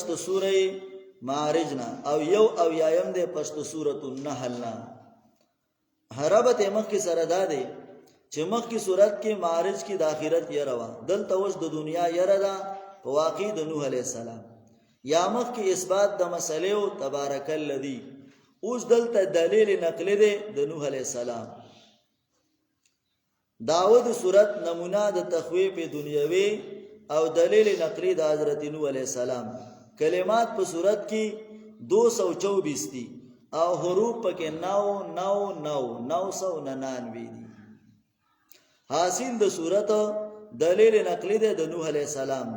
پس د سوره معارج نه او یو او یایم دی پس د سوره النحل نه. حربت مخ کی سره دا دی چې مخ کی صورت کې معارج کې د آخرت یره وا، دلته اوس د دنیا یره ده په واقع د نوح علیہ السلام. یا مخ کې اثبات د مسئله او تبارک الذی، اوس دلته دلیل نقلی دی د نوح علیہ السلام. داود صورت نمونه د تخویف دنیوی او دلیل نقلی د حضرت نوح علیہ السلام. کلمات په صورت کې 224 دي او حروف پکې 999 دي. حاصل د صورت دلیل نقلی دی د نوح علیہ السلام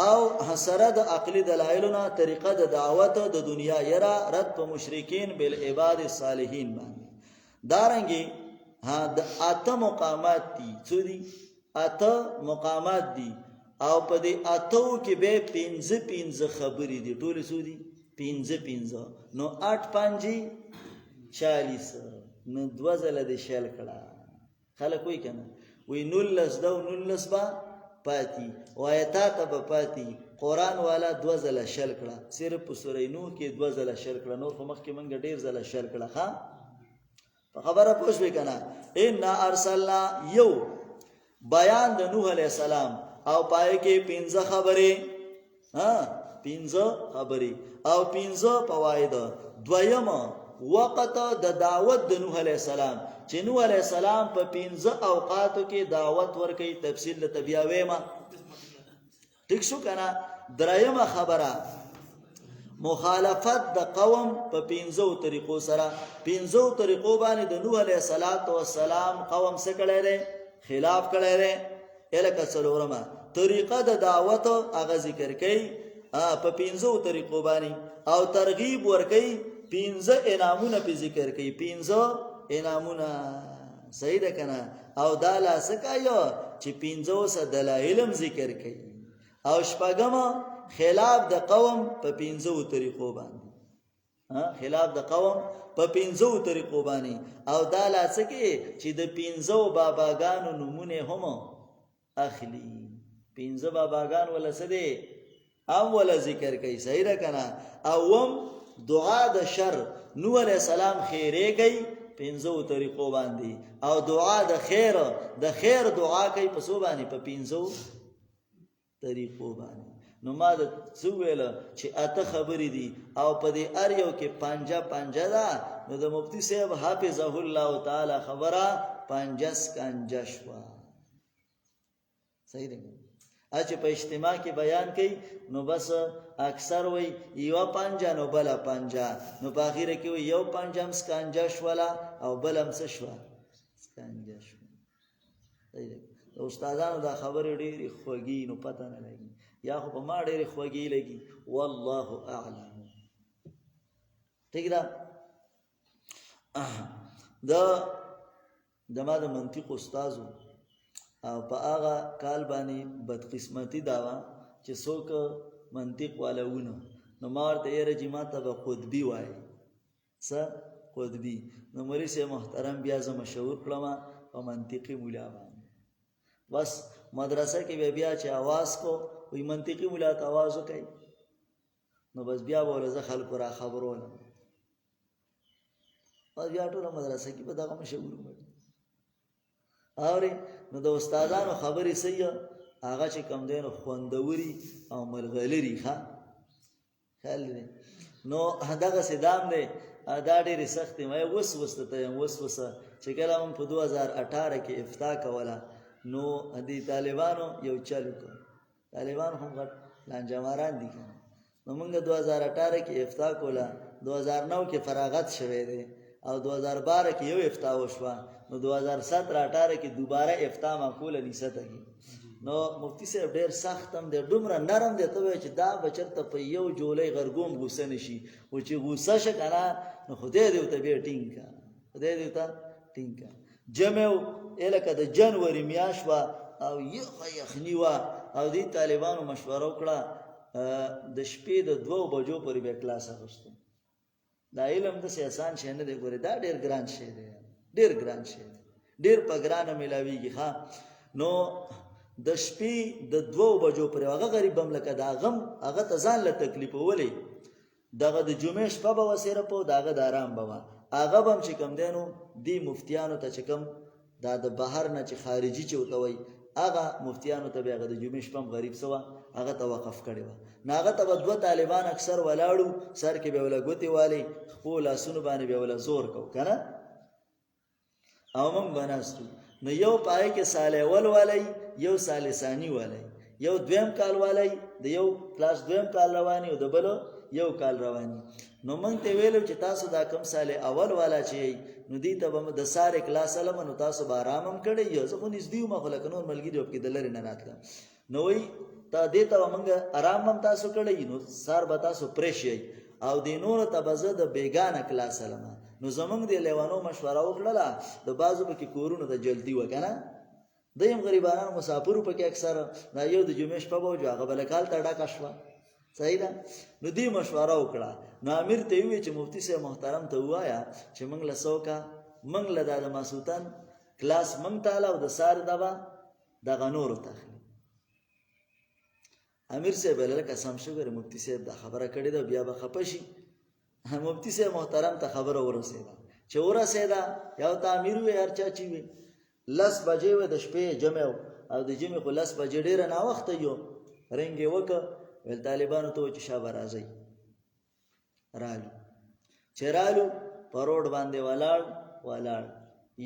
او حسره د عقلی دلایلونه طریقه د دعوت د دنیا یرا رد په مشرکین بالعباد الصالحین باندې. دارنګي د اته مقامات دي، څو دي؟ اته مقامات دي او په دې اتو کې به 15 خبرې دي، ټول څو دي؟ 15. نو 8 5 40 نو 2 ځله د شل کړه. خلک وای کنه وی 19 دو 19 با پاتی وایتا ته به پاتی. قران والا 2 ځله شل کړه، صرف په سورې نوح کې 2 ځله شل کړه، نور په مخ کې منګه ډیر ځله شل کړه. ها په خبره پوښوي کنه. ان ارسلنا یو بیان د نوح علیہ السلام او پای کې 15 خبرې، ها 15 خبرې او 15 فواید. دویم وقت د دعوت د نوح علیہ السلام چې نوح علیہ السلام په 15 اوقاتو کې دعوت ورکړي، تفصیل د تبیا وېما ټیک شو کنه. درېمه خبره مخالفت د قوم په 15 طریقو سره، 15 طریقو باندې د نوح علیہ السلام قوم څه کړی دی؟ خلاف کړی دی. الکه څلورمه طریقه د دعوت هغه ذکر کړي په 15 طریقو باندې او ترغیب ورکړي. 15 انعامونه په ذکر کړي، 15 انعامونه. صحیح ده کنه. او دا لاسکایو چې 15 دلایلم ذکر کړي. او شپږم خلاف د قوم په 15 طریقو باندې، خلاف د قوم په 15 طریقو باندې. او دا لاسکه چې د 15 باباګانو نمونه هم اخلي. 15 باباګان ولا سده اول ذکر کوي. صحیح ده کنه. اوم دعا د شر، نوح علیہ السلام خیره کوي 15 طریقو باندې، او دعا د خیر دعا کوي په سو باندې په 15 طریقو باندې. نو ما د څو ویل چې اته خبرې دي او په دې ار یو کې 5 ده. نو د مفتی صاحب حافظه الله تعالی خبره 5 شوا. صحیح ده. اچ په اجتماع کې بیان کړي نو بس اکثر وای یو 5 نو بل 5، نو په اخر کې وای یو 5 سکانجا شولا او بل هم څه شو سکانجا شو. استادانو دا خبرې ډېری خوږی نو پته نه لګي، یا خو په ما ډېری خوږی لګي. والله اعلم. ٹھیک ده. د ما د منطق استادو او په هغه کال باندې بدقسمتی داوا چې څوک منطق والاونه، نو مارته یې رجما ته به قطبی وای. څه قطبی؟ نو مری سه محترم بیا زه مشهور کړم په منطقي مولا باندې. بس مدرسه کې بیا چې आवाज کو وی منطقي مولا ته आवाज وکي، نو بس بیا ورزه خلکو را خبرونه. او بیا ټول مدرسه کې په دغه مشهور وي. اوري نو د استادانو خبرې سي هغه چې کم دین خوندوري او ملغلري ښه خل دي. نو هغه سدام دی دا ډېری سخت مې وسوسه چې کله هم په 2018 کې افتاء کوله، نو دې طالبانو یو چالو کړ. طالبان هم غټ لانجماران دي. نو موږ 2018 کې افتاء کوله، 2009 کې فراغت شوه دی او 2012 کې یو افتاء وشوه. نو 2017-18 کې دوباره افتاء معقوله نسته کی. نو مفتی صاحب ډېر سخت هم دی، دومره نرم دی ته چې دا بچرته په یو جولای غرګوم غوسه نشي، او چې غوسه شکنه نو خدای دې ته به ټینګه، خدای دې ته ټینګه. جمع الکه د جنوري میاشت وا او یخنی وا او دې طالبانو مشوره وکړه د شپې د 2 بجو پورې به کلاس اغوستو. دا علم د سیاسان شي نه دی ګوره، دا ډېر ګران شی دی، ډېر ګران شی دی، ډېر په ګرانه ملاویږي. ها نو د شپې د 2 بجو پرې هغه غریب هم لکه دا غم هغه ته ځان له تکلیف ولې دغه د جمعې شپه به وسیره په دغه د آرام به هغه بم چې کم دینو دی مفتیانو ته چې کم دا د بهر نه چې خارجي چوتوي هغه مفتیانو ته به هغه د جمعې شپه غریب سوا هغه ته وقف کړي و ناغه ته دوه طالبان اکثر ولاړو سر کې به ولا ګوتی والی خپل لاسونو باندې به ولا زور کو کنه او مم بناستو نو یو پای کې سال اول والی یو سال ثانی والی یو دویم کال والی د یو کلاس دویم کال رواني او د بل یو کال رواني نو مونږ ته ویلو چې تاسو دا کم سال اول والا چې نو دي ته به د ساره کلاس علم نو تاسو به آرامم کړی یو ځکه نږدې ما خلک نور ملګری او کې د لری نه راتله نو وی تا دې ته مونږ آرامم تاسو کړی نو سار به تاسو پرېشي او د نور ته بزه د بیگانه کلاس علم نو زمونږ دی لیوانو مشوره وکړه د بازو په کې کورونو ته جلدی وکنه دیم غریبانو مسافرو په کې اکثر دا یو د جمعې شپه به هغه بل کال ته ډاکا شوه صحیح ده نو دی مشوره وکړه نو امیر ته وی چې مفتی صاحب محترم ته وایا چې موږ له سوکا موږ له د مسعودان کلاس موږ تعالی او د سار دوا د غنور ته امیر صاحب له قسم شوګر مفتی صاحب دا خبره کړې ده بیا به خپشي مفتی صاحب محترم ته خبره ورسېده چې ورسېده یو ته امیر وی هر چا چی وی 10 بجې و د شپې جمع او د جمع خو 10 بجې ډیر نه وخت یو رنګ وک ول طالبانو ته چې شابه راځي رالو چرالو پروډ باندې ولاړ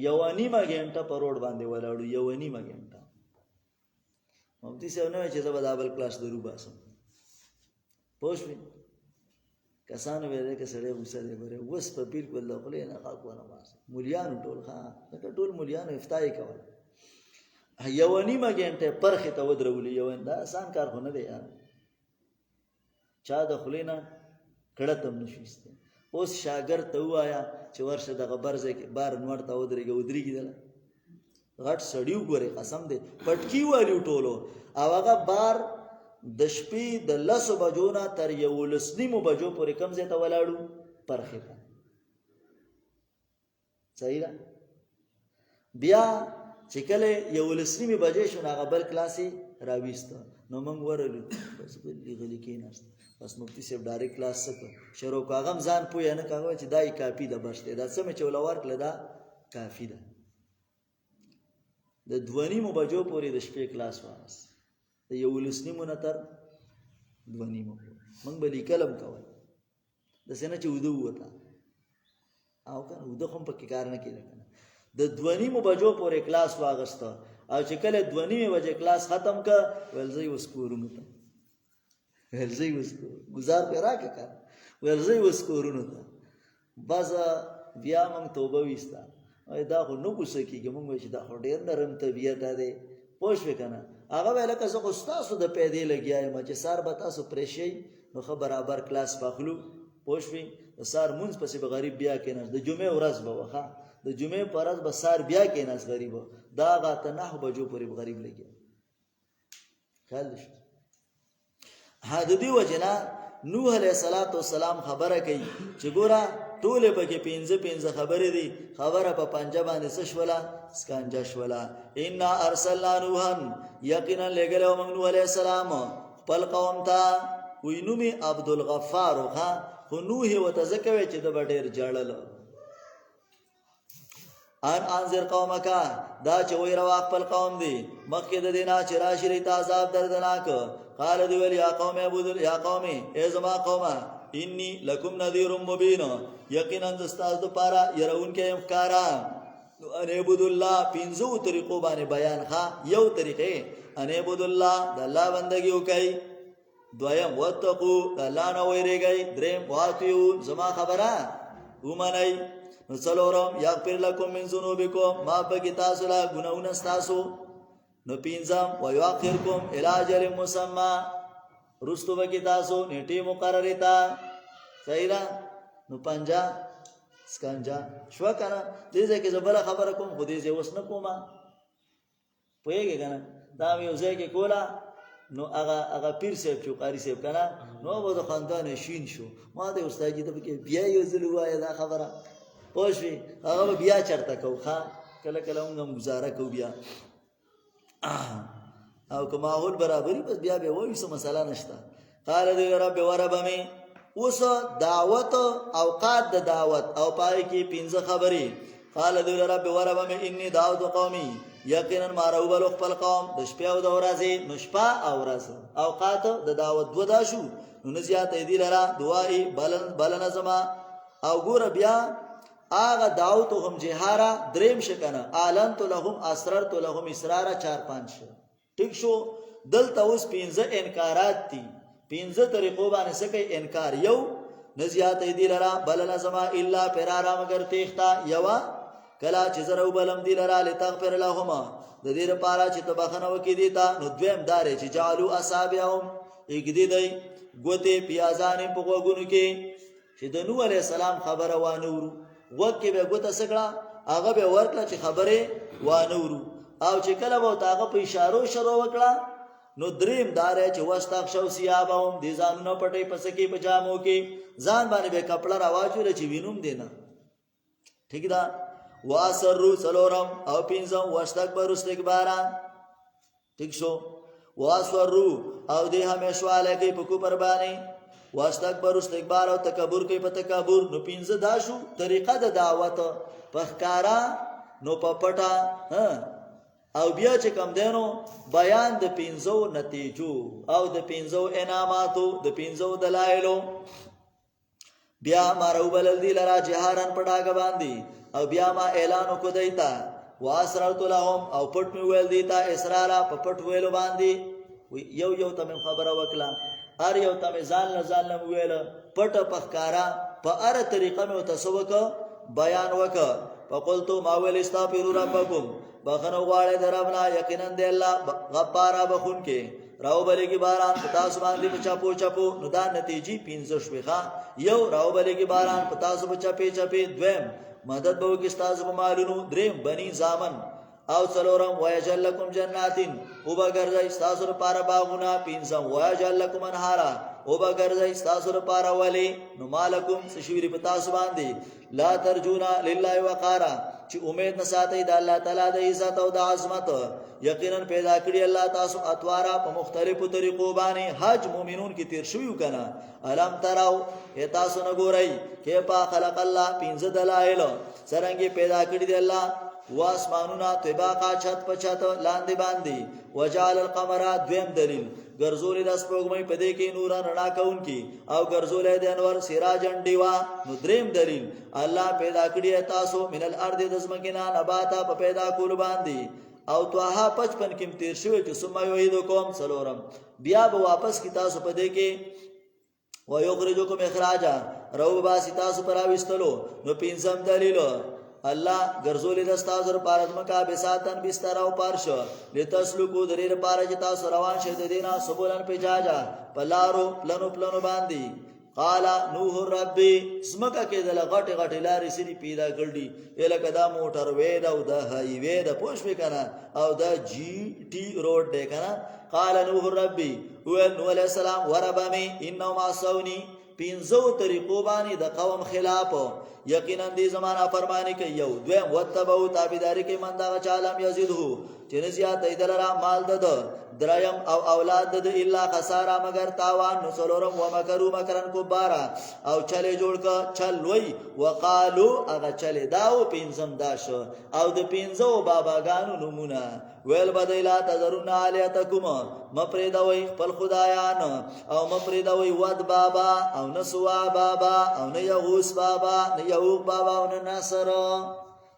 یو نیمه غنټه پروډ باندې ولاړو یو نیمه غنټه مفتی صاحب نو چې زبر دابل کلاس درو باسم پوښوي کسانو ویل کې سړی وسره بره وس په بالکل له خلې نه خاکو نه ماس مليان ټول ټول مليان افتای کول یو نیمه غنټه پرخه ته ودرولې یو دا آسان کار خو نه دی چا د خلینا کړهتم نشوسته اوس شاګرد ته وایا چې ورشه د غبرځه کې بار نور ته ودرېږي دل غټ سړیو ګوره قسم دې پټکی والی ټولو او هغه بار د شپې د 10 بجو نه تر 11 بجو پورې کم ځای ته ولاړو پرخه ته صحیح ده بیا چې کله 11 بجې شو هغه بل کلاسي راويسته نو موږ ورلو بس غلي کې نه بس مفتی صاحب ډایرکټ کلاس سره شروع کاغم ځان پوی نه کاغه چې دای کافی ده بس دا سم چې ولور کړه دا کافی ده د 2:30 بجو پورې د شپې کلاس واس د 11 نه تر 2:30 موږ به لیکلم کول د سینه چې ودو وتا او کنه ودو هم پکې کار نه کیږي د 2:30 بجو پورې کلاس واغسته او چې کله 2:30 بجې کلاس ختم ک ولزي وسکورونو ته ولزي وسکو گزار پیرا کې کار ولزي وسکورونو ته باز بیا موږ توبه وستا دا خو نو کوڅه کېږي موږ چې دا ډېر نرم طبيعت ده پوښ وکنه هغه ویل که زه استاد د پیدې لګیایم چې سار به تاسو پرېشي نو خبر برابر کلاس پخلو پوښ وی سار مونږ پسې به غریب بیا کې نه د جمعې ورځ به وخه د جمعې پر ورځ به سار بیا کې نه غریب دا غاته 9 بجو پورې غریب لګي خیال شي حدودي وجنا نوح علیہ الصلوۃ والسلام خبره کوي چې ګوره ټوله پکې 15 خبرې دي خبره په پنځه باندې سشولا سکانجا شولا ان ارسلنا نوحا یقینا لګلو موږ نوح علیہ السلام خپل قوم ته وینو می عبد الغفار خو نوح وتذکوي چې د ډېر جړل ان انذر قومک دا چې وای روا خپل قوم دي مخکې د دینا چې راشي ته عذاب دردناک قال دی ویل یا قوم عبود یا قومي ای زما قومه انی لکم نذیر مبین یقینا استاد پارا يرون کې افکارا ان عبود الله پینځو طریقو باندې بیان ښا یو طریقې ان عبود الله د الله بندگی وکي دویم وتقو د الله نه ویریږي دریم واتیو زما خبره ومنای نو څلورم یغفر لكم من ذنوبکم ما بگی تاسو لا ګناونه تاسو نو پینځم ويؤخركم الى اجل مسمى رستو بگی تاسو نیټه مقرره تا صحیح ده نو پنځه سکانجا شو کنه دې ځکه زبره خبره کوم خو دې اوس نه کومه پوهیږي کنه دا یو ځای کې کولا نو هغه پیر صاحب چې قاری صاحب کنه نو وو د خاندان شین شو ما د استاد دې په بیا یو ځل وای دا خبره پوښي هغه بیا چرته کوخه کله کله موږ گزاره کو بیا او که ماحول برابري بس بیا به وایو څه مسله نشته. قال دی رب ورب می اوس دعوت اوقات د دعوت او پای کې پنځه خبرې. قال دی رب ورب می انی دعوت قومي یقینا ما راوبل خپل قوم د شپې او د ورځې نو شپه او ورځ اوقات د دعوت دو دا شو نو نزیات دی لرا دعای بلن زما او ګور بیا آغا دعوتهم جهارا دریم شکنه اعلنت لهم اسررت لهم اسرارا 4-5 ٹھیک شو. دلته اوس پنځه انکارات دي پنځه طریقو باندې سکه انکار. یو نزیات دی لرا بلن زما الا فرارا مگر تیختا یوا کلا چې زرو بلم دی لرا لتغفر لهما د دې لپاره چې تبخنه وکي دیتا. نو دویم دار چې جعلوا اصابعهم اګدی دی ګوته پیازانې په وګونو کې چې د نوح علی السلام خبره وانورو وکه به ګوته سکړه هغه به ورکړه چې خبره وانورو او چې کله وو تاغه په اشارو شروع وکړه. نو دریم دار چې واستاخ شو سیابهم دي ځانونه پټي پسکی پجامو کې ځان باندې به کپڑا راواچول چې وینوم دینا ٹھیک ده. واسرو سلورم او پینځم واستکبر استکبارا ٹھیک شو. واسرو او دې همیشواله کې په کو پربانی واستکبر استکبار او تکبر کوي په تکبر. نو پینځه دا شو طریقه د دعوت په ښکارا نو په پټا او بیا چې کم دینو بیان د پینځو نتیجو او د پینځو انعاماتو د پینځو دلایلو. بیا ما راوبل دی لرا جهارن پډاګ باندې او بیا ما اعلان کو دیتا واسررت لهم او پټ می ویل دیتا اسرارا په پټ ویلو باندې یو تم خبره وکړه ار یو تم ځان نه ویل پټ پخکارا په ار طریقه مې تسوک بیان وک. فقلت ما ویل استغفروا ربکم بخنو غواړی دربنا یقینا دی الله غفارا بخون کې راوبلې کی باران پتا سبحان دی چاپو چاپو. نو دا نتیجې 15 شوخه. یو راوبلې کی باران پتا سب چاپې چاپې. دویم مدد به وکي تاسو په مالونو. دریم بنی زامن او څلورم ويجعل لكم جنات او بغرځي تاسو لپاره باغونه. پنځم ويجعل لكم انهارا او بغرځي تاسو لپاره ولي. نو مالکم سشویری په تاسو باندې لا ترجونا لله وقارا چې امید نه ساتي د الله تعالی د عزت او د عظمت. یقینا پیدا کړی الله تاسو اتوارا په مختلفو طریقو باندې. حج مومنون کې تیر شوی کنه. الم تراو تاسو نه ګورئ کې په خلق الله پنځه دلایل څنګه پیدا کړی دی الله واسمانونا طباقا چت په چت لاندې باندې. وجعل القمر دویم دلیل ګرځولې د سپوږمۍ په دې کې نور رڼا کوونکی او ګرځولې د انور سراجن دیوا. نو دریم دلیل الله پیدا کړی تاسو من الارض د زمکنا نباتا په پیدا کول باندې. او توها 55 کې تیر شوی چې ثم یعیدکم سلورم بیا به واپس کی تاسو په دې کې ويخرجکم اخراجا رو باسی تاسو پراوستلو. نو پنځم دلیل الله ګرځولې د تاسو لپاره مکا بساتن بستر او پارش لتسلکو درې لپاره چې تاسو روان شئ د دینه سبولن پجاجا پلارو پلنو باندې. قال نوح ربي سمکه کې د غټ لارې سری پیدا کړې الکه دا موټر وې دا او دا هاي وې دا پوښ وکنه او دا جی ټي روډ دی کنه. قال نوح ربي نوح عليه السلام وربمي انه ما سوني پینځو طریقو باندې د قوم خلاف یقینا دې زمانہ فرمانی کوي. یو دویم وتبو تابعداري کوي من دا چالم یزيده چې نزيات ایدلرا مال دد. دریم او اولاد دد الا خسارا مگر تاوان. نو څلورم ومکروا مکرن کبارا او چله جوړ کا چل وای وقالو هغه چله داو پینځم داش او د پینځو باباګانو نمونه ویل بدیلا تذرون الیتکم مپریدوی خپل خدایان او مپریدوی ود بابا او نسوا بابا او نه یغوس بابا نه یوغ بابا او نه نصر.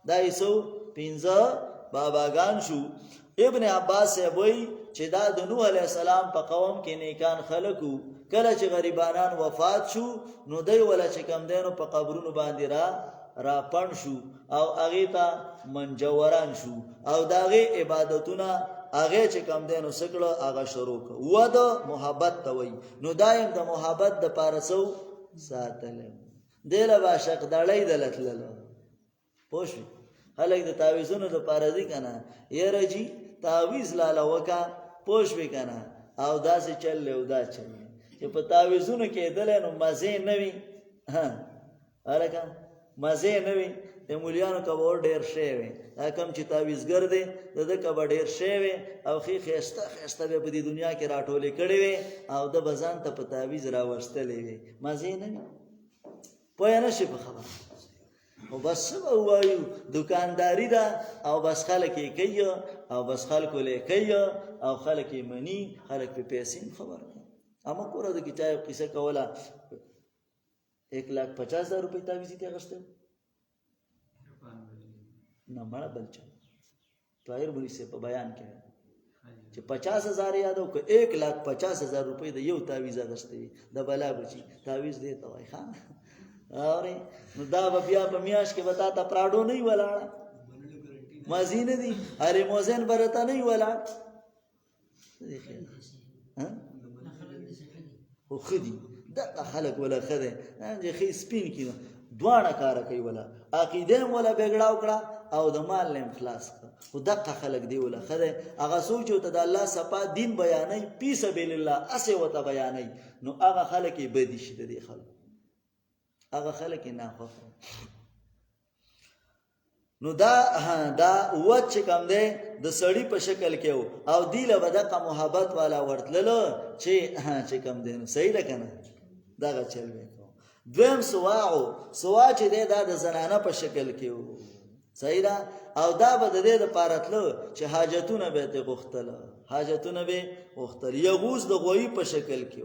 دا ایسو پینځه باباګان شو. ابن عباس وای چې دا د نوح علی السلام په قوم کې نیکان خلکو کله چې غریبانان وفات شو نو دوی ولا چې کم دینو په قبرونو باندې را پڼ شو او هغه ته منجوران شو او داغه عبادتونه هغه چې کم دینو سکړه هغه شروع ک و د محبت توي. نو دایم د محبت د پارسو ساتل دله باشق دړای دلتل پوښ هلک د تعویذونو د پارځي کنه یره جی تعویذ لاله وکا پوښ وکنه او داسې چل له ودا چل چې په تعویذونو کې دل نو مزه نه وي. ها الکه مزه نه وي د مولیانو کبور ډیر شی وي دا کم چې تعویزګر دی د کبه ډیر شی وي او خې خسته خسته به په دې دنیا کې راټولې کړي وي او د بزان ته په تعویز راوستلې وي مزه نه وي پوه نه شي په خبره او بس وایو دکانداری ده او بس خلک یې کوي او بس خلکو له کوي او خلک یې مني خلک په پیسې خبر اما کوره د کتاب قصه کوله 1,50,000 روپۍ تعویز ته غشته نه مړه بلچ طاهر مولوی سے په بیان کې چې 50,000 یاد او 1,50,000 روپۍ د یو تعویز غشته د بلا بچي تعویز دی ته وای خان اوري نو دا بیا په میاش کې وتا ته پراډو نه ولاړ مازی نه دي اره موزن برته نه ولاړ ها خو خدي دا خلک ولا خده انځ خې سپین کینو دوانه کار کوي ولا عقیده ولا بګړاو کړه او د مال نه خلاص خو دغه خلک دی ولا خده هغه سوچ ته د الله صفا دین بیانای پی سبیل الله اسه وته بیانای نو هغه خلک بدی شي د خلک هغه خلک نه خو نو دا وچ کم دی د سړی په شکل کې او دیله بدقه محبت والا ورتللو چې کم دی نو صحیح ده کنه دا چل وکړو دویم سوا چې دی دا د زنانه په شکل کې صحیح ده او دا به د دې د پارتلو چې حاجتونه به ته غوښتل حاجتونه به غوښتل یغوز د غوی په شکل کې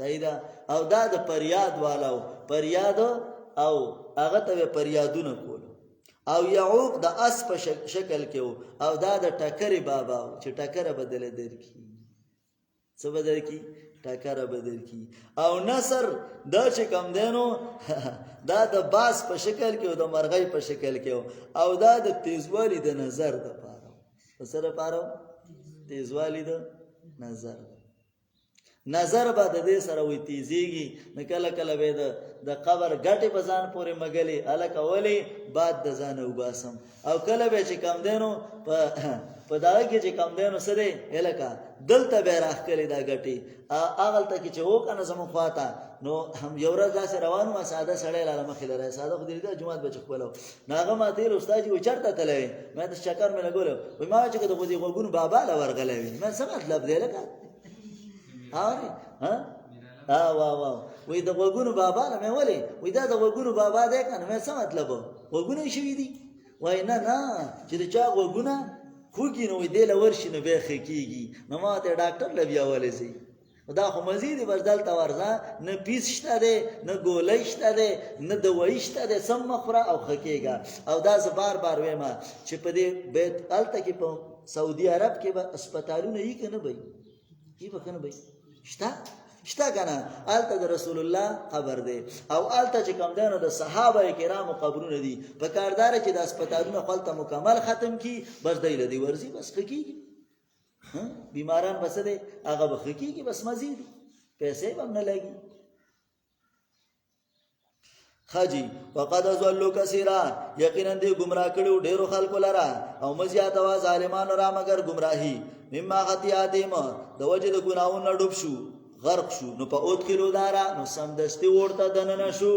صحیح ده او دا د پریاد والو پریاد او هغه ته پریادونه کول او یعوق د اس په شکل کې او دا د ټکرې بابا چې ټکره بدل درکې څه بدل کی ټکره بدل کی او نصر دا چې کم دینو دا د باس په شکل کې او د مرغۍ په شکل کې او دا د تیزوالی د نظر د پاره سره پاره تیزوالی د نظر به د دې سره وي تیزیږي نه کله کله به د قبر ګټې په ځان پورې مګلې الکه ولی بعد د ځان وباسم او کله به چې کم دینو په دغه کې چې کم دینو سره الکه دلته به راخلې دا ګټې اغلته کې چې وکنه زمو خواته نو هم یو ورځ داسې روان ما ساده سړی لاله مخې لره ساده خو دې د جمعه بچ خپلو ناغه ما تیر استاد یو چرته تلوي مې د شکر مې لګول وای ما چې د غوږی غوګونو بابا لا ورغلوي مې څه مطلب دی لکه اوري ها وا وې د غوګونو بابا نه مې ولې وې دا د غوګونو بابا دې کنه مې څه مطلب غوګونه شي دي وای نه چې د چا غوګونه خوږی نو دې لور شي نو به خکېږي نو ما ته ډاکټر لبیا ولې سي دا خو مزید بدل تا ورځه نه پیس شته ده نه ګولې شته ده نه دوای شته ده سم مخره او خکېګا او دا ز بار وایم چې په دې بیت الته کې په سعودي عرب کې به هسپتالونه یې کنه وي یې به کنه وي شتا کنه آلته د رسول الله خبر دی او آلته چې کوم دنو د صحابه کرامو قبرونه دي په کاردار چې د هسپتالونو خپل مکمل ختم کی بس دی لدی ورزي بس خکېږي بیماران بس دي هغه بخکېږي بس مزید پیسې هم نه لګي خاجي وقد ذلوا كثيرا یقینا دې گمراه کړو ډېرو خلکو لرا او مزيات وا ظالمانو را مگر گمراهي مما خطياتهم د وجه د ګناوونو ډوب شو غرق شو نو په اوت کلو دارا نو سمدستي ورته دننه شو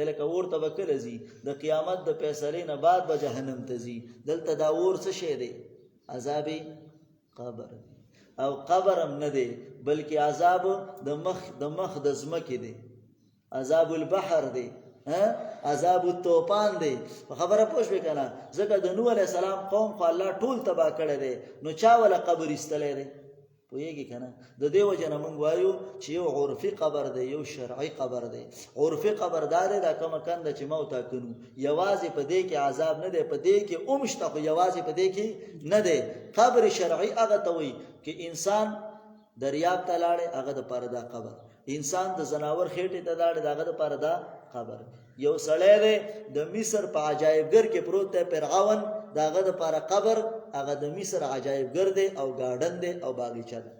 الکه ورته وکړزي د قیامت د فیصلې نه بعد به جهنم ته ځي دلته دا ور څه شه دی عذاب قبر او قبرم نه دی بلکې عذاب د مخ د زمکه دی عذاب البحر دی عذاب الطوفان دی خبره پوښښ وکنه ځکه د نوح علی السلام قوم خو الله ټول تبا کړی دی نو چا ولا قبر استلې دی پوهیږي کنه د دې وجه نه مونږ وایو چې یو عرفي قبر دی یو شرعي قبر دی عرفي قبر دار دا کوم کند چې موت کنو یوازې په دې کې عذاب نه دی په دې کې اومشته خو یوازې په دې کې نه دی قبر شرعي هغه ته وایي چې انسان دریاب ته لاړې هغه د پردا قبر انسان د زناور خېټه ته لاړې هغه د پردا قبر یو سړی دی د مصر په عجایبګر کې پروت دی فرعون داغه د پاره قبر هغه د مصر عجایبګر دی او گاردن دی او باغچه دی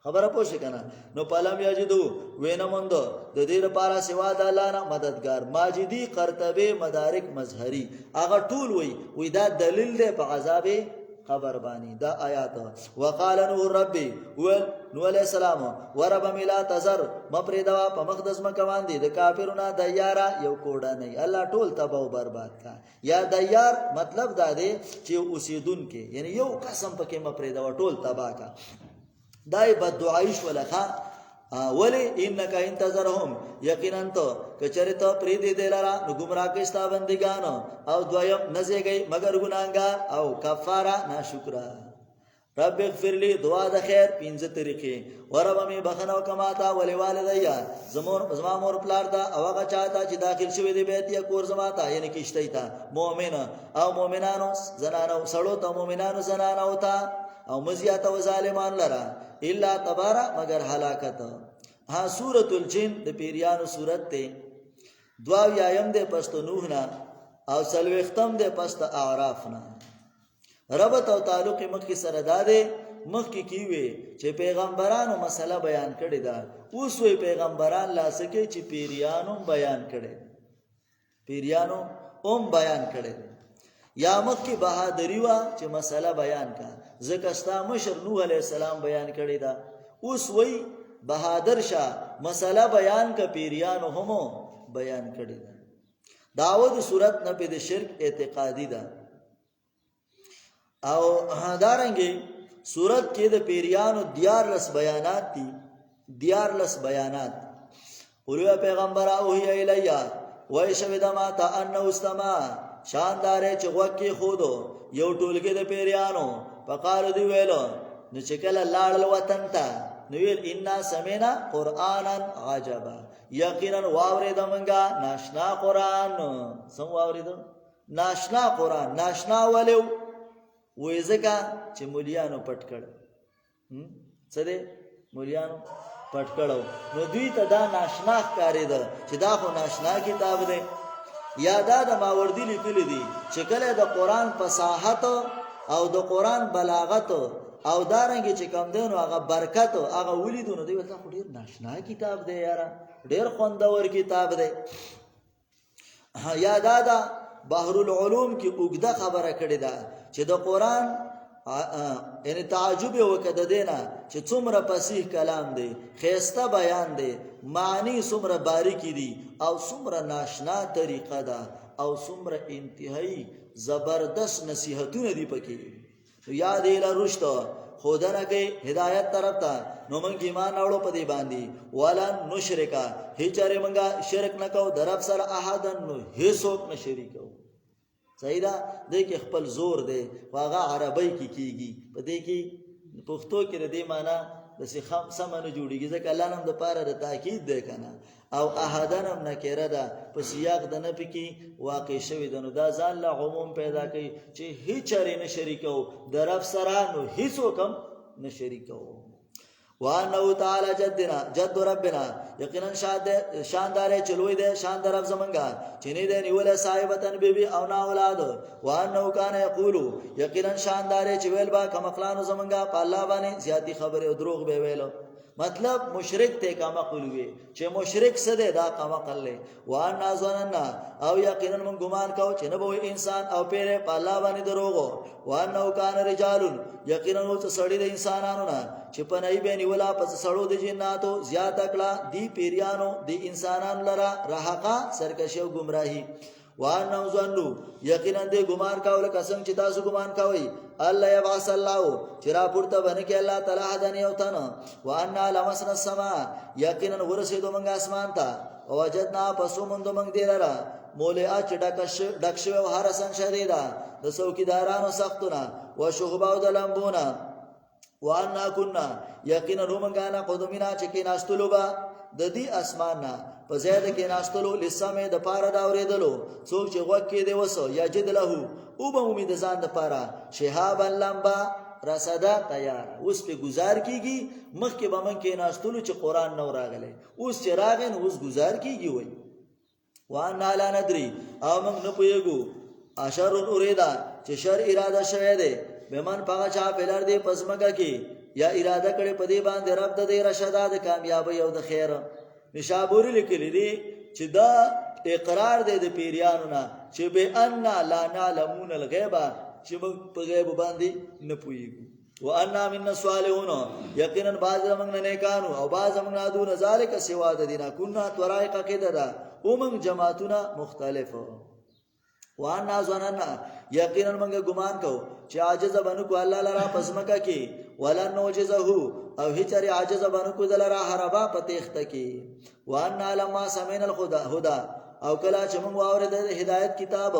خبره پوښ کنه نو پالم یجدو وینموند د دې لپاره سوا د الله نه مددگار ماجدی قرطبی مدارک مظهری هغه ټول وی دا دلیل دی په عذاب قبر بانی. دا آیات وقال نوح ربي ول نوح علیہ السلام ورب ملا تزر مپریدوا په مقدس مکوان دي د کافرونو دیارا یو کوډه نه الله ټول تباہ او برباد کا. یا دیار مطلب دا دی چې اوسیدون کې یعنی یو قسم پکې مپریدوا ټول تباہ کا. دای بد دعایش ولخه ولی انک انتظرهم یقینا تو کچره ته پری دی دلارا نو گمراه کستا بندگان او دویم نزه گئی مگر ګناګار او کفاره ناشکرا. رب اغفر لی دعا د خیر پنځه طریقې ورب می بخنو کماتا ولی والدیا زما مور پلار تا او هغه چاته چې داخل شوی دی بیت یا کور زماتا یعنی کیشته تا مؤمن او مؤمنانو زنانو سړو ته مؤمنانو زنانو تا او مزیات او ظالمان لرا الا تبارا مگر هلاکت. ها سورۃ الجن د پیریانو سورت ته دوا یایم ده پست نوح نا او سلوختم ده پست اعراف نا. ربط او تعلق مخ سره داده مخ کی کیوي چې پیغمبرانو مسله بیان کړي دا اوس وی پیغمبران لاسکه چې پیریانو بیان کړي پیریانو اوم بیان کړي یا مخ کی بہادری وا چې مسله بیان کا ځکه ستا مشر نوح علیہ السلام بیان کړي دا اوس وی بہادر شاه مسله بیان کا پیریانو همو بیان کړي دا. داود صورت نه په شرک اعتقادي ده او دارنګي صورت کې د پیریانو دیارلس بیانات دي دیارلس بیانات. اولو پیغمبر او هي الیا وای شوی د ما ته انه استما شاندار چې وکي خودو یو ټولګه د پیریانو فقالو دی ویلو نو چې کله لاړل وطن ته نو ویل ان سمینا قرانا عجبا یقینا واورید منګه ناشنا قران. سم واورید ناشنا قران ناشنا ولو وې ځکه چې مولیانو پټ کړ څه دې مولیانو پټ کړو نو دوی ته دا ناشنا ښکارېده چې دا خو ناشنا کتاب دی. یادا د ماوردی لیکلی دي چې کله د قران فصاحت او د قران بلاغت او دارنګ چې کم دینو هغه برکت هغه ولیدونه دی ولته خو ډیر ناشنا کتاب دی یاره ډیر خوندور کتاب دی. یادا دا بحر العلوم کې وګدا خبره کړې ده چې د قران یعنی تعجب وکړه دینا چې څومره فصیح کلام دی خيسته بیان دی معنی څومره باریکی دي او څومره ناشنا طریقه ده او څومره انتهایی زبردست نصیحتونه دي پکې. یاد اله رشد خودنه کې هدایت طرف ته نو موږ ایمان اورو په دې باندې ولا نشرکا هیڅره موږ شرک نکاو درب سره احدن نو هیڅوک نه شریکو. صحیح ده دې کې خپل زور دی واغه عربی کې کیږي په دې کې پښتو کې د دې معنی د سمانه جوړیږي ځکه الله نن د پاره د تاکید دی کنه او احدن هم نکره ده په سیاق د نه پکې واقع شوی ده نو دا ځان له عموم پیدا کوي چې هیڅ چره نه شریکو درف سره نو هیڅوک هم نه شریکو. وانه تعالی جد ربنا یقینا شاندار چلوی دے شاندار رب زمنگا چنی دے نیول صاحبتن بی بی او نا اولاد. وانه کان یقولو یقینا شاندار چویل با کمقلانو زمنگا پا اللہ بانی زیادی خبر او دروغ بے ویلو. مطلب مشرک ته کما قلوی چې مشرک سده دا کما قلله. وان ظننا او یقینا من ګمان کو چې نه به انسان او پیره په الله باندې دروغو. وان نو کان رجال یقینا نو څه سړی د انسانانو نه چې په نای به نیولا پس سړو د جناتو زیات کړه دی پیریانو دی انسانان لرا رهقا سرکشي او گمراهي. وان نو ظنو یقینا دې ګمان کاول قسم چې تاسو ګمان کوي الله یبعث الله چرا پورته باندې کې الله تعالی هدانه او تنه. وان لمسنا السما یقینا ورسېدو موږ اسمان ته او وجدنا پسو مونږ موږ دی لرا مولیا چې ډکشو او هرسن شریدا د څوکیدارانو سختونه او شوباو د لمبونه. وان كنا یقینا موږ نه قدمینا چې کې ناستلو با د دې اسمان نه په زید کې ناستلو لسمه د پاره دا اوریدلو څوک چې وګ کې دی وسو یجد له او به امید ځان د پاره شهاب لمبا رصدا تیار اوس په گزار کیږي مخکې به من کې ناستلو چې قران نو راغله اوس چې راغین اوس گزار کیږي وای. وان لا ندری او موږ نه پویګو اشر اوریدا چې شر اراده شوه دی به من پاګه چا بلر دی پسمګه کې یا اراده کړي په دې باندې رب د دې رشدا د کامیابی او د خیر. نشابوري لیکلی دی چې دا اقرار دی د پیریانو نه چې به ان لا نعلمون الغیب چې موږ په غیب باندې نه پوهیږو. وانا منا الصالحون یقینا بعض موږ نه نیکانو او بعض موږ نه دون ذالک سوا د دینا کنا طرائق عقیده ده او موږ جماعتونه مختلف. وانا ظننا یقینا موږ ګمان کو چې عاجز بنو کو الله لرا پسمکه کې ولا نوجزه او هچری عاجز بنو کو دلرا حربا پتیخته کې. وانا لما سمعنا الهدى او کله چې موږ واورید د هدایت کتاب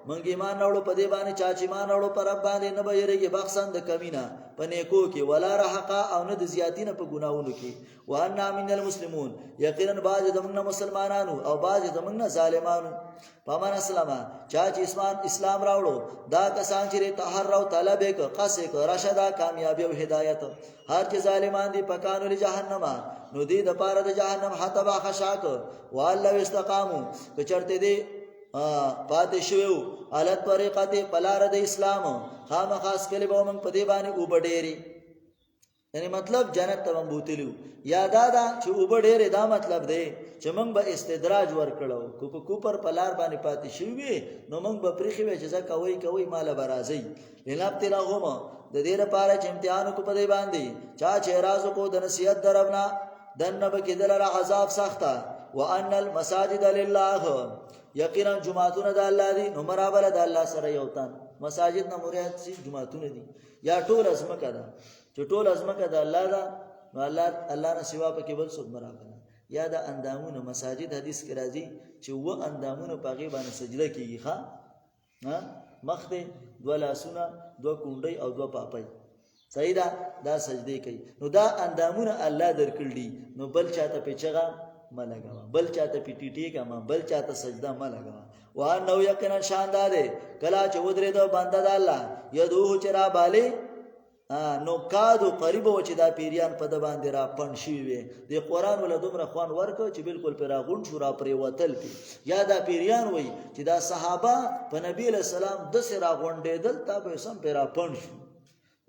موږ ایمان راوړو په دې باندې چا چې ایمان راوړو پر رب باندې نه بیریږي بخښند کمینا په نیکو کې ولا رحقا او نه د زیاتینه په ګناوونو کې. وانا من المسلمون یقینا بعض زمونږ مسلمانانو او بعض زمونږ ظالمانو. پامن اسلام چا چې اسلام راوړو دا کسان چې طهر او طلب یک قصې رشدا کامیابی او هدایت. هر چې ظالمان دي پکانو له جهنم نو دې د پاره د جهنم حتبا خشاک والله استقامو که چرته دي پاتې شوو حالت طریقت پلار د اسلام خامخاس کلی به موږ په دې باندې وبډېری یعنی مطلب جنت ته موږ بوتلو. یاد دا چې وبډېری دا مطلب دی چې موږ به استدراج ورکړو کو پر پلار باندې پاتې شوی نو موږ به پرخي وې چې ځکه کوي مال برازي لنبتلهم د دې لپاره چې امتحان کو په دې باندې چا چې راز کو د نصیحت دربنا دنه به کېدل را عذاب سخته. وان المساجد لله یقینا جمعتون د الله دي نو مرابل د الله سره یو تن. مساجد نه مراد سي جمعتون دي یا ټول ازمکه ده چې ټول ازمکه د الله ده نو الله نه سوا په کې بل څوک مرابل یا د اندامونو مساجد حدیث کې راځي چې و اندامونو په غي باندې سجده کیږي ها مخ دې دوه لاسونه دوه کونډي او دوه پاپای صحیح ده دا سجده کوي نو دا اندامونه الله درکړل دي نو بل چاته پیچغه ملګوا بل چاته پیټیټی کما بل چاته سجده ملګوا. وان نو یقینا شاندار کلا چې ودرې دو بنده د الله یدوه چرا بالی نو کادو قریب و چې دا پیریان په د باندې را پن شي وي د قران ول دومره خوان ورکو چې بالکل پر غون شو را پرې وتل پی یا دا پیریان وای چې دا صحابه په نبی له سلام د سره غونډېدل تا به سم پر را پن شو.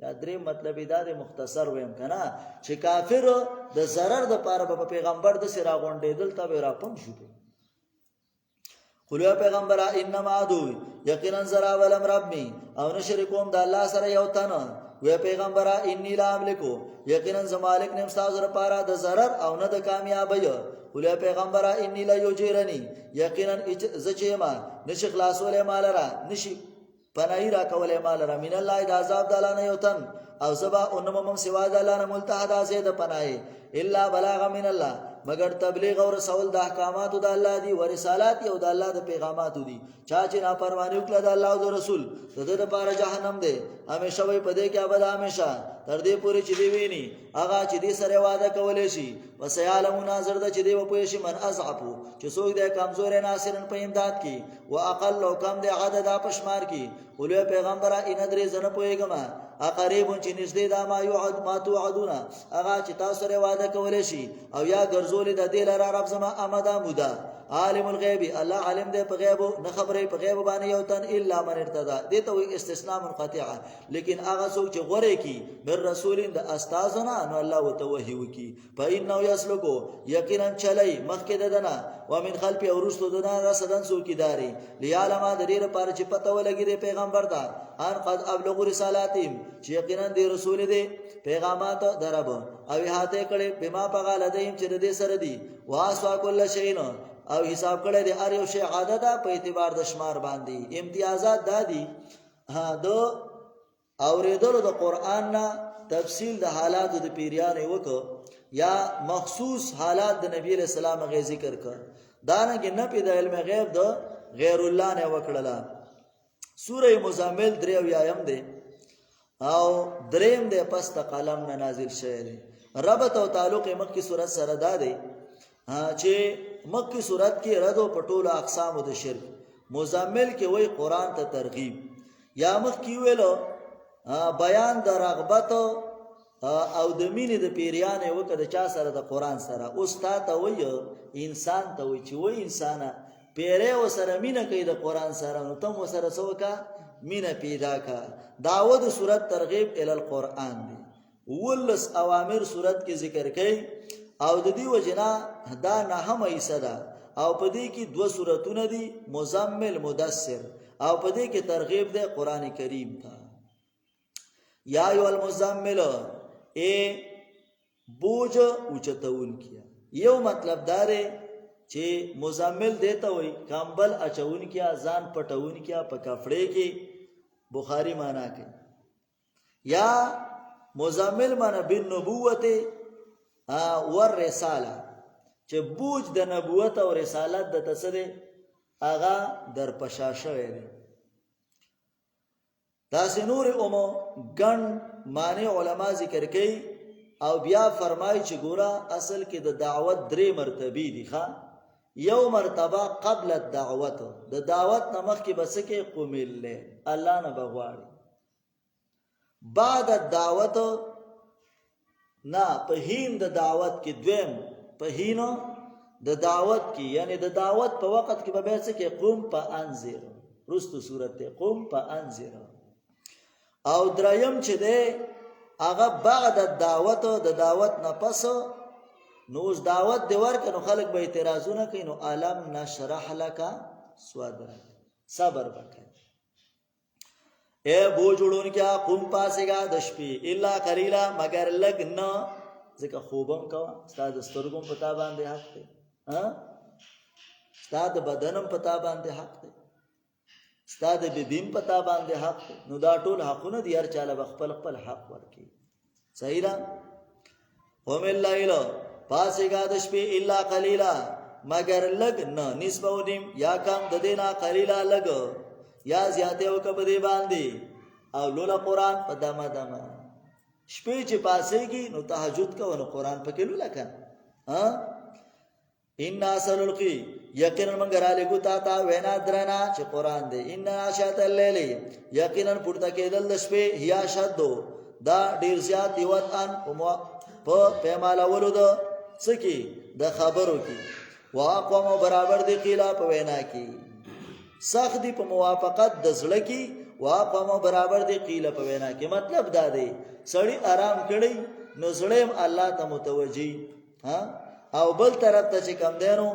یا درې مطلب دا د مختصر ویم کنه چې کافر د zarar د پاره په پیغمبر د سره غونډېدل تا به را پن شو. قل یا پیغمبر انما ادو یقینا زرا ولم ربی او نشرکوم د الله سره یو تنه وی پیغمبر انی لا املکو یقینا زمالک نیم تاسو لپاره د zarar او نه د کامیابی. قل یا پیغمبر انی لا یجرنی یقینا زچما نشي خلاصول مال را نشي پنای را کولې مال را من الله د عذاب د الله نه یو تن او سبا انم سوا د الله نه ملتحد ازید پنای الا بلاغ من الله مگر تبلیغ او رسول د احکامات د الله دی او رسالات او د الله د پیغامات دی. چا چې نافرمانی وکړه د الله او د رسول د دې لپاره جهنم دی همیشه وي پدې کې ابد همیشه تر دې پورې چې دی ویني هغه چې دې سره وعده کولې شي وسيعلم ناظر د چې دی په شي من اضعفو چې څوک د کمزور ناصرن په امداد کې واقل او کم د عدد پشمار کې. ولې پیغمبر ان درې زنه پويګما اقریب چې نږدې دا ما توعدون هغه چې تاسو سره وعده کولې شي او یا ګرځول د دې لاره رب زما امدا مودا. عالم الغیب الله عالم دی په غیب نه خبرې په غیب باندې یو تن الا من ارتضى دې ته استثناء منقطعه لیکن هغه څوک چې غوړې کی بر رسول د استادنا نو الله وتوهي وکي فإنه يسلكو یقینا چلای مخکې ددنه ومن خلف اورستو دنا رسدن څوکیداري لیالم د دې لپاره چې پته ولګي د پیغمبر دا ان قد ابلغ رسالاتهم چې یقینا د رسول دې پیغامات درب او هاته کړي بما پغال دیم چې دې سره دي واسوا کل شین او حساب کړي د هر یو شی عادت په اعتبار د شمار باندې امتیازات دادي دو اوریدلو د قران نه تفصیل د حالات د پیریان وکړه یا مخصوص حالات د نبی علیہ السلام غي ذکر کړ دانه کې نه په د علم غیب د غیر الله نه وکړه. سوره مزمل دریو یایم دی او دریم دی پس د قلم نه نازل شوی دی. ربط او تعلق مکه سورۃ سره دا دی چې مکه سورۃ کې رد او پټول اقسام د شرک مزمل کې وای قران ته ترغیب یا مخ کې ویلو بیان د رغبت او د مینې د پیریان یو کده چا سره د قران سره استاد ته وای انسان ته وای چې وای انسان پیره و سره مینه کوي د قران سره نو تم سره سوکا مینه پیدا کا. داود سورۃ ترغیب ال القران دی ولس اوامر سورۃ کې ذکر کړي او د دې وجنا دا نه هم ایسه ده او په دې کې دو سورتونه دي مزمل مدثر او په دې کې ترغیب ده قران کریم ته یا ایو المزمل اے بوج اوچتون کیا یو مطلب داره چې مزمل دیتا وي کمبل اچون کیا ځان پټون کیا په کفړې کې بخاری معنا کوي یا مزمل معنا بالنبوت ور رساله چې بوج د نبوت او رسالت د تسره اغا در پشاشه وي داسې نور اومو ګڼ معنی علما ذکر کوي او بیا فرمایي چې ګوره اصل کې د دعوت درې مرتبه دي ښا یو مرتبه قبل الدعوت د دعوت نمخ کې بس کې قوم الله الله نه بغواړي بعد الدعوت نه په هین د دعوت کې دویم په هینو د دعوت کې یعنی د دعوت په وخت کې به څه کې قوم په انذر رستو سورته قوم په انذر او دریم چې ده هغه بعد الدعوت د دعوت نه پس نو دعوت دی ورکنو خلق به اعتراضونه کوي نو علم نشرح لك صدرك صبر وکړه اے بو جوړون کیا قوم پاسېګا د شپې الا قليلا مگر لګ نه ځکه خوبم کا استاد سترګم پتا باندې حق دی ها استاد بدنم پتا باندې حق دی استاد ببیم پتا باندې حق دی نو دا ټول حقونه دي هر چاله خپل خپل حق ورکي صحیح را هم الليل پاسېګا د شپې الا قليلا مگر لګ نه نسبونیم یا کم د دینا قليلا لګ یا زیاته وکړه دې باندې او لولا قران په دمه دمه شپې چې پاسېږي نو تهجد کوو نو قران پکې لولا کړه ها ان سللقي یقینا منګرا لګو تا وینا درنا چې قران دی ان عاشات الليل یقینا پورته کېدل د شپې یا شدو دا ډیر زیات دیوتان په پیماله ولود سکی د خبرو کې واقوم برابر دی قیلا په وینا کې سخت دی په موافقت د زړه کې واقوم برابر دی قیلا په وینا کې مطلب دا دی سړی آرام کړي نو زړه الله ته متوجي ها او بل طرف ته چې کم دینو